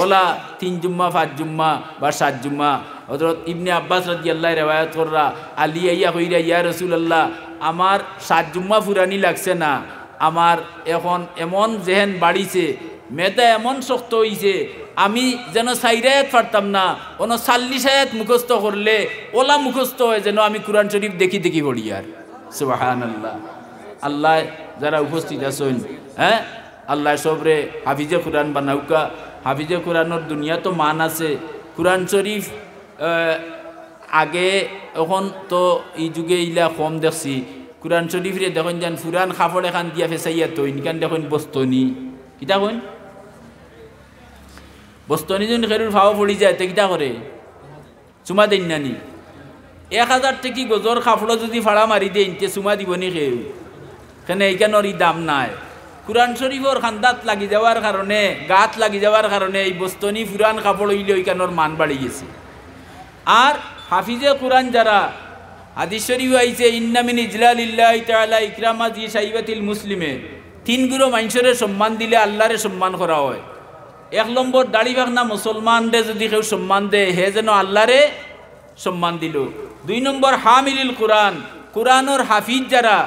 ওলা 3 জুম্মা 5 জুম্মা বা 7 জুম্মা। হযরত ইবনে আব্বাস রাদিয়াল্লাহু রেওয়ায়াত কররা আলী আইয়া কইরা ইয়া রাসূলুল্লাহ আমার 7 জুম্মা ফুরানি লাগছে না, আমার এখন এমন জেহেন বাড়িছে, মেধা এমন শক্ত হইছে, আমি যেন 4 আয়াত পারতাম না, অন 40 আয়াত মুখস্থ করলে ওলা মুখস্থ হয় যেন আমি কোরআন শরীফ দেখি দেখি পড়ি। আর সুবহানাল্লাহ। আল্লাহ যারা উপস্থিত আছেন, হ্যাঁ আল্লাহ সবরে হাফিজে কোরআন বানাউকা। হাফিজে কোরআনের দুনিয়া তো মান আছে। কোরআন শরীফ আগে এখন তো এই যুগে ইলা কম দেখছি। কোরআন শরীফরে দেখুন যেন ফুরান কাপড় এখান দিয়া ফেসাইয়া তো ইনকান দেখুন বস্তনি কিতা কইন বস্তনি যদি খেরুর ফাও পড়ি যায় তো কিতা করে চুমা দেন নানি। 1000 টাকি গজর কাপড় যদি ফাড়া মারি দেন তে চুমা দিবনি খেউ কেন এইখানোর দাম নাই। কোরআন শরীফর খান্দাত লাগি যাওয়ার কারণে গাত লাগি যাওয়ার কারণে এই বস্তনি ফুরান কাপড় হইলে ওইখানোর মান বাড়ি গেছে। আর হাফিজে কোরআন যারা হাদিস শরীফ আইছে ইন্না মিন ইজলালিল্লাহি তাআলা ইকরামা জি সাইবাতিল মুসলিমে 3 গুরু মানুষের সম্মান দিলে আল্লাহরে সম্মান করা হয়। 1 নম্বর দাড়ি বাগনা মুসলমানরে যদি কেউ সম্মান দেয় হে যেন আল্লাহরে সম্মান দিল। 2 নম্বর হামিলুল কোরআন, কোরআনের হাফিজ যারা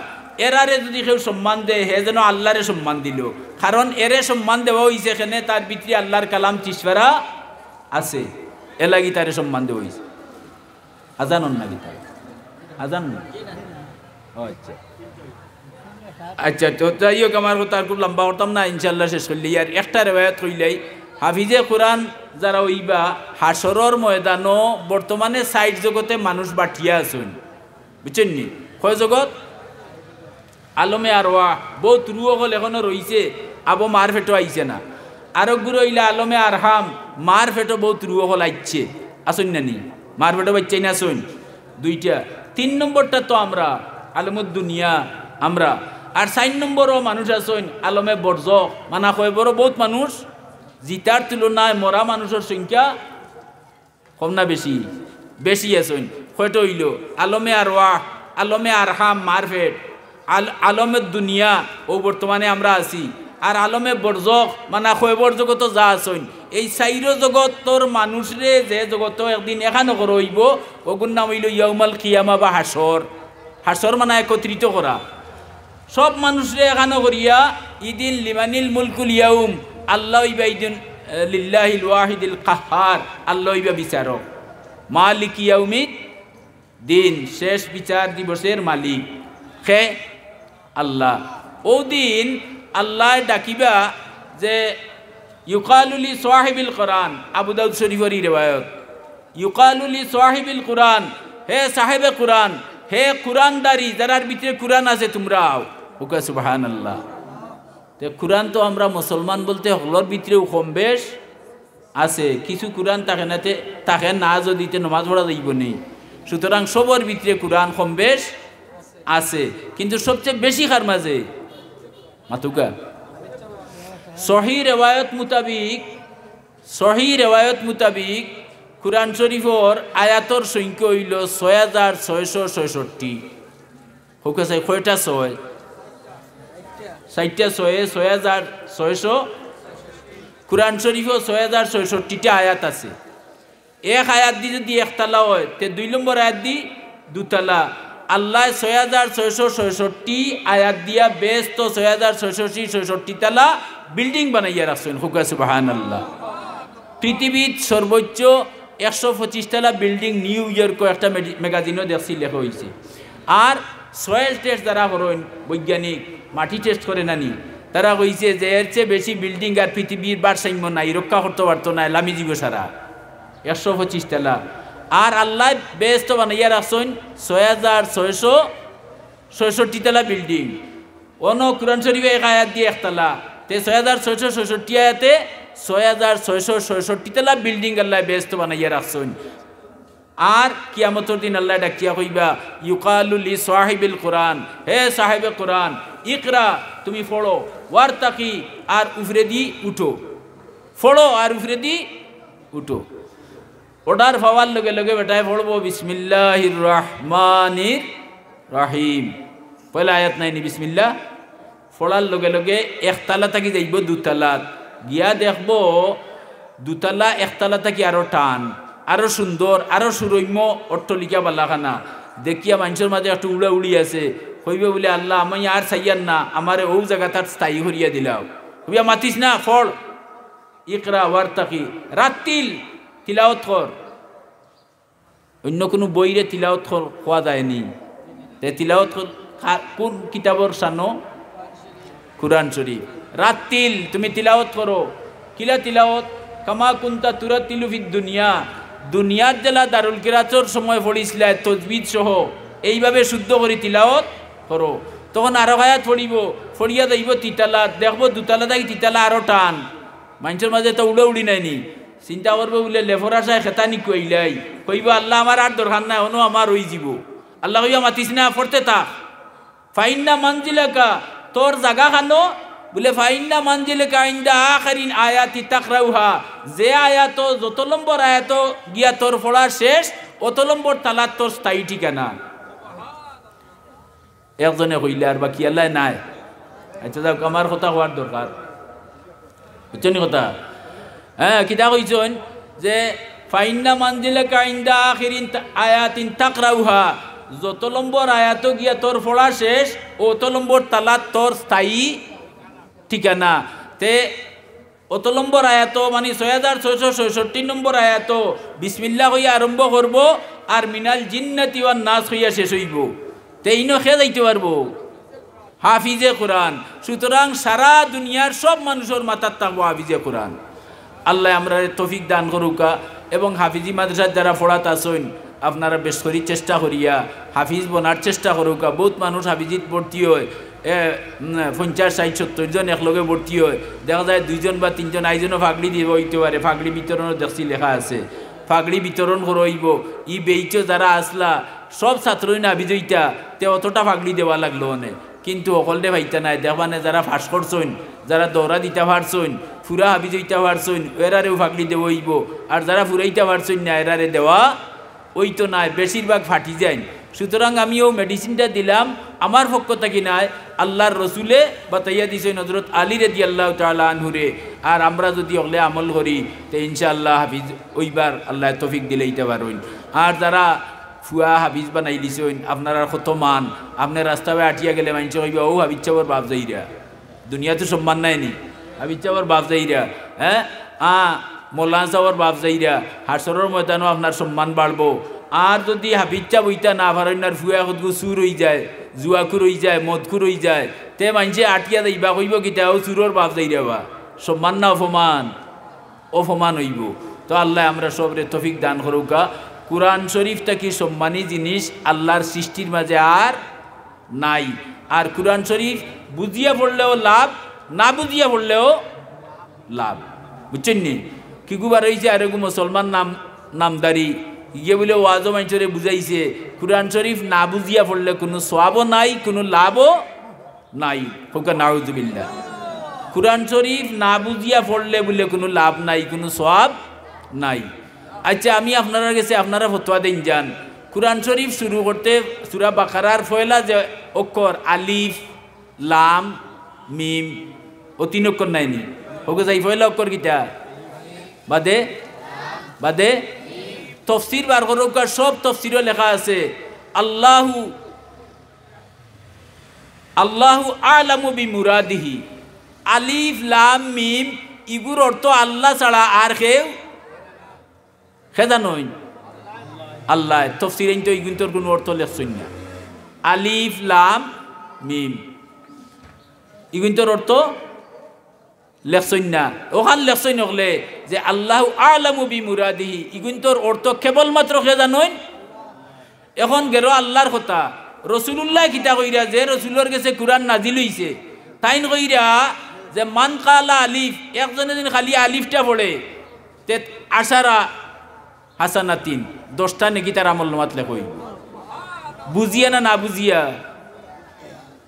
এরারে যদি কেউ সম্মান দেয় হে যেন আল্লাহরে সম্মান দিল। কারণ এরে সম্মান দেওয়া হয়েছে এখানে তার ভিতরে আল্লাহর কালাম চিসফারা আছে, এ লাগি তারে সম্মান দেওয়া হয়েছে। আজানন না গীতা আজান না আচ্ছা আচ্ছা। তো যাই হোক আমার কথা খুব লম্বা করতাম না, ইনশাল্লাহ শেষ করলি। আর একটা রেওয়ায়ত হইলাই হাফিজে কোরআন যারা ওইবা হাসরর ময়দানও বর্তমানে সাইড জগতে মানুষ বাঠিয়া আছেন, বুঝছেন নি? কয় জগৎ? আলমে আরওয়াহ বহুত রুহ হল এখনো রইছে, আবো মার ফেটো আইছে না। আরো গুরু হইলে আলমে আরহাম মার ফেটো বহুত রুহ হল আইছে, আসুন না নি? মার ফেটো বাচ্চাই না আসুন 2টা। 3 নম্বরটা তো আমরা আলমুদ দুনিয়া আমরা। আর 4 নম্বরও মানুষ আছেন আলমে বরজখ, মানা কয় বড় বহুত মানুষ, জিতার তুলনায় মরা মানুষের সংখ্যা কম না বেশি? বেশি আছেন। কয়টা হইল? আলমে আরওয়াহ, আলমে আরহাম মারফেট, আলমের দুনিয়া ও বর্তমানে আমরা আছি। আর আলমে বরজখ মানা খয়বর জগত যা আছেন, এই 4 জগতর মানুষরে যে জগত একদিন এখানো করইব ওগুর নাম হইল ইয়াউমাল কিয়ামা বা হাসর। হাসর মানে একত্রিত করা সব মানুষরে এখানো করিয়া ইদিন লিমানিল মুলকুল ইয়াউম, আল্লাহ ইবা ইদিন লিল্লাহিল ওয়াহিদিল কাহ্হার, আল্লাহ ইবা বিচারক, মালিক ইয়াউমিদ দিন, শেষ বিচার দিবসের মালিক কে আল্লাহ। ও দিন আল্লাহ ডাকিবা যে ইউকালুলি সাহিবিল কোরআন, আবু দাউদ শরীফের রিওয়ায়াত, ইউকালুলি সাহিবিল কোরআন, হে সাহেবে কোরআন, হে কোরআনদারি যারার ভিতরে কোরআন আছে তোমরা আও। হুকা সুবহানাল্লাহ। তো কোরআন তো আমরা মুসলমান বলতে হলর ভিতরেও কম বেশ আছে, কিছু কোরআন তাকে না যদিতে নমাজ পড়া যাইব নেই। সুতরাং সবর ভিতরে কোরআন কম বেশ আছে, কিন্তু সবচেয়ে বেশি কার মাঝে? মাতুকা সহি রেওয়ায়ত মুতাবিক কুরআন শরীফর আয়াতর সংখ্যা হইল 6666। হোক আছে কয়টা? 6 4টা 6600। কুরআন শরীফও 6066টা আয়াত আছে। এক আয়াত দি যদি একতলা হয় তে 2 নম্বর আয়াত দি 2 তলা। আল্লাহ 6666 আয়াত দিয়া বেস্ত 6666 তলা বিল্ডিং বানাইয়া রাখছেন। হুকা সুবহানাল্লাহ। পৃথিবীর সর্বোচ্চ 125 তলা বিল্ডিং নিউ ইয়র্ক একটা ম্যাগাজিনও দেখছি লেখা হয়েছে। আর সয়েল টেস্ট যারা করেন বৈজ্ঞানিক, মাটি টেস্ট করে নানি, তারা কইছে যে এর চেয়ে বেশি বিল্ডিং আর পৃথিবীর ভারসাম্য নাই, রক্ষা করতে পারতো না লামি জীব সারা 125 তলা। আর আল্লাহ বেস্ত বানাইয়া রাখছেন 6666 তলা বিল্ডিং। অন কুরআন শরীফে এক আয়াত দিয়ে একতলা, তে 6666 আয়াতে 6666 তলা বিল্ডিং আল্লাহ বেস্ত বানাইয়া রাখছেন। আর কিয়ামতের দিন আল্লাহ ডাকিয়া কইবা ইউকালু লি সাহিবিল কোরআন, হে সাহেবে কোরআন, ইকরা তুমি পড়ো, ওয়ারতাকি আর উফরে দি উঠো, পড়ো আর উফরে দি উঠো। অর্ডার পাওয়ার লগে লগে বেটায় পড়বো বিসমিল্লাহির রহমানির রহিম। পয়লা আয়াত নাইনি বিসমিল্লাহ পড়ার লগে লগে একতলা থাকি যাইব দুতলাত গিয়া দেখবো দুতলা একতলা থাকি আরো টান আরো সুন্দর আরো সুরম্য অট্টলিকা বালাখানা দেখিয়া মানুষের মাঝে একটু উড়া উড়ি আছে কইবে বলে আল্লাহ আমি আর চাইয়ান না আমারে ও জায়গা তার স্থায়ী করিয়া দিলাও কইয়া মাতিস না ফল ইকরা ওয়ারতাকি রাত্তিল তিলাওয়াত কর। অন্য কোনো বইরে তিলাওয়াত হওয়া যায়নি। তে তিলাওয়াত কোন কিতাবর সানো? কুরআন শরীফ। রাত্তিল তুমি তিলাওয়াত করো। কিলা তিলাওয়াত? কামা কুনতা তুরাতিলু ফিদ দুনিয়া, দুনিয়ার জেলা দারুল কিরাতর সময় পড়িছিলা তাজবিদ সহ এইভাবে শুদ্ধ করে তিলাওয়াত করো। তখন আরো আয়াত পড়িব, পড়িয়া যাইব তিতালা, দেখবো দুতালা থাকি তিতালা আরো টান। মানুষের মাঝে তো উড়ে উড়ি নাইনি, চিন্তা করবো বলে লেফরা সাহেব খেতানি কইলাই কইব আল্লাহ আমার আর দরকার নাই, অন্য আমার হয়ে যাব। আল্লাহ কইবা মাতিস না, পড়তে থাক। ফাইন্না মানজিলাকা, তোর জাগা খানো বলে ফাইন্না মানজিলাকা ইনদা আখিরিন আয়াতি তাকরাউহা, যে আয়াত যত নম্বর আয়াত গিয়া তোর পড়া শেষ অত নম্বর তালাত তোর স্থায়ী ঠিকানা। একজনে কইলে আর বাকি আল্লাহ নাই। আচ্ছা যাক, আমার কথা হওয়ার দরকার, বুঝছেন কথা? হ্যাঁ, কিতা কইছেন যে ফাইন্না মানজিলাকা ইনদা আখিরিন আয়াতিন তাকরাউহা, যত নম্বর আয়াত গিয়া তোর পড়া শেষ অত নম্বর তালাত তোর স্থায়ী ঠিকানা। তে অত নম্বর আয়াত মানে 6666 নম্বর আয়াত বিসমিল্লাহ হইয়া আরম্ভ করব আর মিনাল জিন্নাতি ওয়ান নাস হইয়া শেষ হইব। তে ইনো খেয়ে যাইতে পারবো হাফিজে কোরআন। সুতরাং সারা দুনিয়ার সব মানুষের মাথার থাকবো হাফিজে কোরআন। আল্লাহ আমরা তৌফিক দান করুকা। এবং হাফিজি মাদ্রাসার যারা পড়াত আসেন আপনারা বেশ করি চেষ্টা করিয়া হাফিজ বনার চেষ্টা করুকা। বহুত মানুষ হাফিজিত ভর্তি হয়, 50, 60, 70 জন একলগে ভর্তি হয়। দেখা যায় 2 জন বা 3 জন আইজনও ফাগড়ি দিব হইতে পারে। ফাগড়ি বিতরণও দেখছি লেখা আছে, ফাগড়ি বিতরণ করইব। ই বেইচ যারা আসলা সব ছাত্রই না হাফিজ হইতা, তে অতটা ফাগড়ি দেওয়া লাগলো অনেক, কিন্তু অকলটে ভাইতা নাই। দেখবানে যারা ফাঁস করছেন, যারা দৌড়া দিতে পারছেন, ফুরা হাফিজ হইতে পারছেন, এরারেও ফাগড়ি দেওয়া হইব। আর যারা ফুরাইতে পারছেন না এরারে দেওয়া ওই তো নাই, বেশিরভাগ ফাটি যায়। সুতরাং আমিও মেডিসিনটা দিলাম আমার পক্ষ থেকে নাই, আল্লাহর রসুলে বাতাইয়া দিছেন হযরত আলী রাদিয়াল্লাহু তাআলা আনহুরে। আর আমরা যদি ওগুলো আমল করি তো ইনশাআল্লাহ হাফিজ ওইবার আল্লাহ তৌফিক দিলেইতে পারেন। আর যারা ফুয়া হাফিজ বানাই দিছেন আপনারা কত মান, আপনার রাস্তায় আটিয়া গেলে মানুষ কইবা ও হাফিজ চাবর বাপ যাইরা, দুনিয়া তো সম্মান নাইনি, হাফিজ চাবর বাপ যাইরা। হ্যাঁ, মোল্লানা চাবর বাপ যাইরা, হাসরের ময়দানও আপনার সম্মান বাড়বো। আর যদি হাফিজা বইতা না পারেন আর ফুয়া খুদগু চুর হয়ে যায়, জুয়াকুর হয়ে যায়, মদকুর হয়ে যায়, তে মানুষে আটিয়া যাইবা কইব কিতা ও চুরর বাপ যাইরা বা সম্মান না অপমান? অপমান হইব। তো আল্লাহ আমরা সবরে তৌফিক দান করুকা। কুরআন শরীফটা কি সম্মানী জিনিস আল্লাহর সৃষ্টির মাঝে আর নাই। আর কুরআন শরীফ বুঝিয়া পড়লেও লাভ, না বুঝিয়া পড়লেও লাভ, বুঝছেন নি? কি গুবার হয়েছে আর এগু মুসলমান নামদারি ইয়ে বলে ওয়াজও মানুষরে বুঝাইছে কুরআন শরীফ না বুঝিয়া পড়লে কোনো সওয়াবও নাই, কোনো লাভও নাই। হোকা নাউযুবিল্লাহ। কুরআন শরীফ না বুঝিয়া পড়লে বলে কোনো লাভ নাই, কোনো সওয়াব নাই। আচ্ছা, আমি আপনারা কাছে আপনারা ফতোয়া দেন যান। কুরআন শরীফ শুরু করতে সূরা বাকারার পয়লা যে অক্ষর আলিফ, লাম, মিম, ও 3 অক্ষর নাইনি? ওকে যাই পয়লা অক্ষর কিটা? বাদে বাদে তফসির বার করুকা, সব তফসিরও লেখা আছে আল্লাহু আল্লাহু আলামু বিমুরাদিহি। আলিফ, লাম, মিম ইগুর অর্থ আল্লাহ ছাড়া আর কেউ জানোই? আল্লাহ। তফসির তো ইগুন্তর কোনো অর্থ লেখছেন না। আলিফ, লাম, মিম ইগুন্তর অর্থ লেখছেন না। ওখান লেখছেন হলে যে আল্লাহু আলামু বিমুরাদিহি, ইগুন্তর অর্থ কেবলমাত্র কে জানোই? এখন গেল আল্লাহর কথা। রসুলুল্লাহ কিতা কইরা যে রসুলের কাছে কুরআন নাজিল হইছে, তাইন কইরা যে মান কালা আলিফ, একজনে যদি খালি আলিফটা পড়ে তে 10 হাসানাতিন, 10টা নেকি তার আমল নামাত লেখই। বুঝিয়া না বুঝিয়া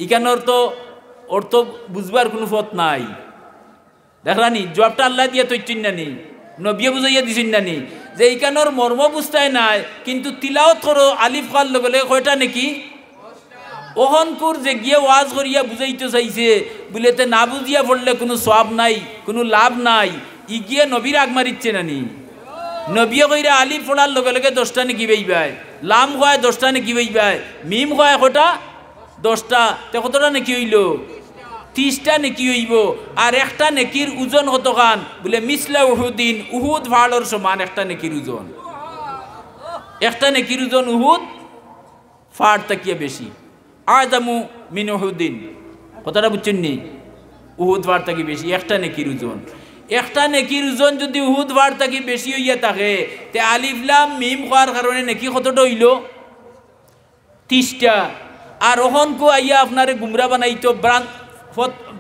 ইখানোর তো অর্থ বুঝবার কোনো পথ নাই। দেখলানি জবাবটা আল্লাহ দিয়া তৈরি না নি, নবিয়ে বুঝাইয়া দিছেন না নি যে এইখানোর মর্ম বুঝতাই নাই কিন্তু তিলাওয়াত করো আলিফ খার লগে লগে কয়টা নাকি ওহনকুর যে গিয়ে ওয়াজ করিয়া বুঝাইতে চাইছে বলেতে না বুঝিয়া পড়লে কোনো সওয়াব নাই কোনো লাভ নাই ই গিয়ে নবীর আগ মারিচ্ছে নানি নবিয়ে কইরা আলিফ পড়ার লগে লগে 10টা নাকি বেইবাই লাম হয় 10টা নাকি বেইবাই মিম হয় কটা 10টা তে কতটা নাকি হইল 30টা নাকি হইব আর একটা নেকির ওজন কতখান বলে মিসলা উহুদিন উহুদ পাহাড়ের সমান একটা নেকির ওজন একটা নেকির ওজন উহুদ পাহাড় তাকিয়ে বেশি আযামু মিন উহুদিন কথাটা বুঝছেন নি উহুদ পাহাড় তাকি বেশি একটা নেকির ওজন একটা নেকির ওজন যদি উহুদ পাহাড় তাকি বেশি হইয়া থাকে তে আলিফ লাম মিম হওয়ার কারণে নেকি কতটা হইল 30টা আর ওহনকো আইয়া আপনারে গুমরা বানাইতো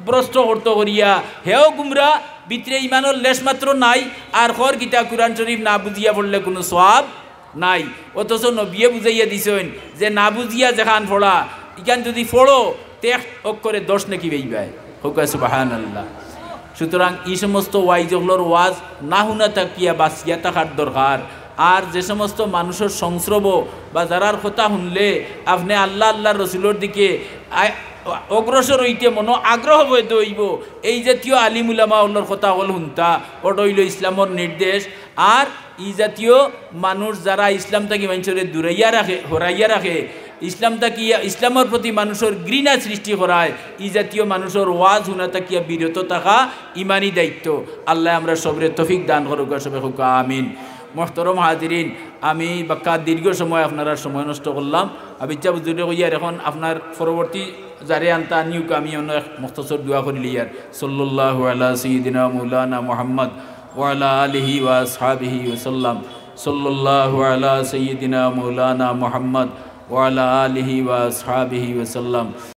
ভ্রষ্ট করত করিয়া হেও গুমরা ভিতরে ইমানের লেশ মাত্র নাই আর খর গীতা কুরআন শরীফ না বুঝিয়া পড়লে কোনো সওয়াব নাই অথচ নবিয়ে বুঝাইয়া দিছেন যে না বুঝিয়া যেখান পড়া ইখান যদি পড়ো তে অক্ষরে 10 নাকি বেইবাই হোক সুবহানাল্লাহ। সুতরাং এই সমস্ত ওয়াইজগুলোর ওয়াজ না শুনা থাকিয়া বাঁচিয়া থাকার দরকার। আর যে সমস্ত মানুষের সংস্রব বা যারার কথা শুনলে আপনি আল্লাহ আল্লাহ রসুলের দিকে অগ্রসর হইতে মনো আগ্রহ বৈধ হইব এই জাতীয় আলিমুলামা ওর কথা হল শুনতা ওটা হইল ইসলামর নির্দেশ। আর এই জাতীয় মানুষ যারা ইসলাম থাকি মানুষের দূরাইয়া রাখে হরাইয়া রাখে ইসলাম তাকিয়া ইসলামের প্রতি মানুষের ঘৃণা সৃষ্টি করায় এই জাতীয় মানুষের ওয়াজ শুনা তাকিয়া বিরত থাকা ইমানি দায়িত্ব। আল্লাহ আমরা সবরে তৌফিক দান করুক সবে হোক আমিন। মোহতরম হাজিরিন, আমি বাক্কা দীর্ঘ সময় আপনারা সময় নষ্ট করলাম। আমি ইচ্ছা বুঝতে কইয়ার এখন আপনার পরবর্তী যারে আনতা নিউক আমি অন্য মুখতসর দোয়া করি লিয়ার সাল্লাল্লাহু আলা সাইয়্যিদিনা মাওলানা মুহাম্মদ ওয়া আলা আলিহি ওয়া আসহাবিহি ওয়াসাল্লাম। সাল্লাল্লাহু আলা সাইয়্যিদিনা মাওলানা মুহাম্মদ ওয়া আলা আলিহি ওয়া আসহাবিহি ওয়াসাল্লাম।